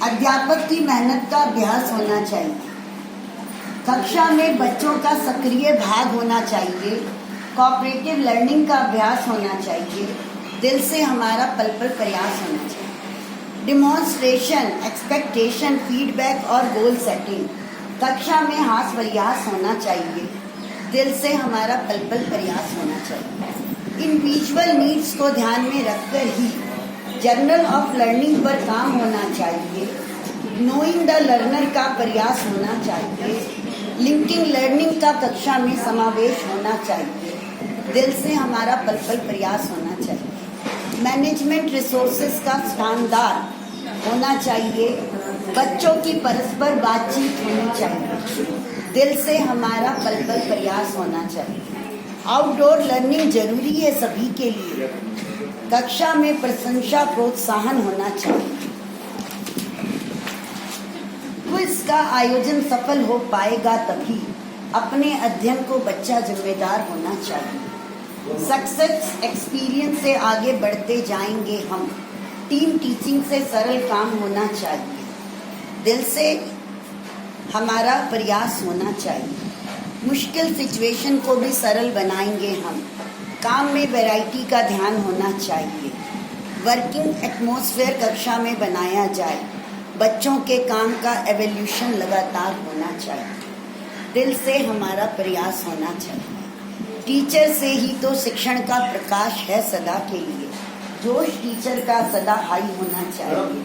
अध्यापक की मेहनत का अभ्यास होना चाहिए। कक्षा में बच्चों का सक्रिय भाग होना चाहिए। कोऑपरेटिव लर्निंग का अभ्यास होना चाहिए। दिल से हमारा पल पल प्रयास होना चाहिए। डिमॉन्स्ट्रेशन, एक्सपेक्टेशन, फीडबैक और गोल सेटिंग। कक्षा में हास प्रयास होना चाहिए। दिल से हमारा पल पल प्रयास होना चाहिए। इंडिविजुअल नीड्स को ध्यान में रखकर ही जर्नल ऑफ लर्निंग पर काम होना चाहिए। नोइंग द लर्नर का प्रयास होना चाहिए। लिंकिंग लर्निंग का कक्षा में समावेश होना चाहिए। दिल से हमारा पल पल प्रयास होना चाहिए। मैनेजमेंट रिसोर्सेज का शानदार होना चाहिए। बच्चों की परस्पर बातचीत होनी चाहिए। दिल से हमारा पल पल प्रयास होना चाहिए। आउटडोर लर्निंग जरूरी है सभी के लिए। कक्षा में प्रशंसा, प्रोत्साहन होना चाहिए। क्विज का आयोजन सफल हो पाएगा तभी अपने अध्ययन को बच्चा जिम्मेदार होना चाहिए। सक्सेस एक्सपीरियंस से आगे बढ़ते जाएंगे हम। टीम टीचिंग से सरल काम होना चाहिए। दिल से हमारा प्रयास होना चाहिए। मुश्किल सिचुएशन को भी सरल बनाएंगे हम। काम में वैरायटी का ध्यान होना चाहिए। वर्किंग एटमॉस्फेयर कक्षा में बनाया जाए। बच्चों के काम का एवोल्यूशन लगातार होना चाहिए। दिल से हमारा प्रयास होना चाहिए। टीचर से ही तो शिक्षण का प्रकाश है सदा के लिए। जोश टीचर का सदा हाई होना चाहिए।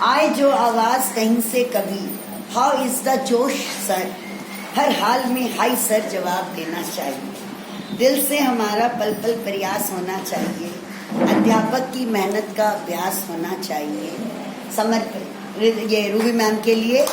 आए जो आवाज कहीं से कभी, हाउ इज द जोश सर, हर हाल में हाई सर जवाब देना चाहिए। दिल से हमारा पल पल प्रयास होना चाहिए। अध्यापक की मेहनत का अभ्यास होना चाहिए। समर्पित ये रूबी मैम के लिए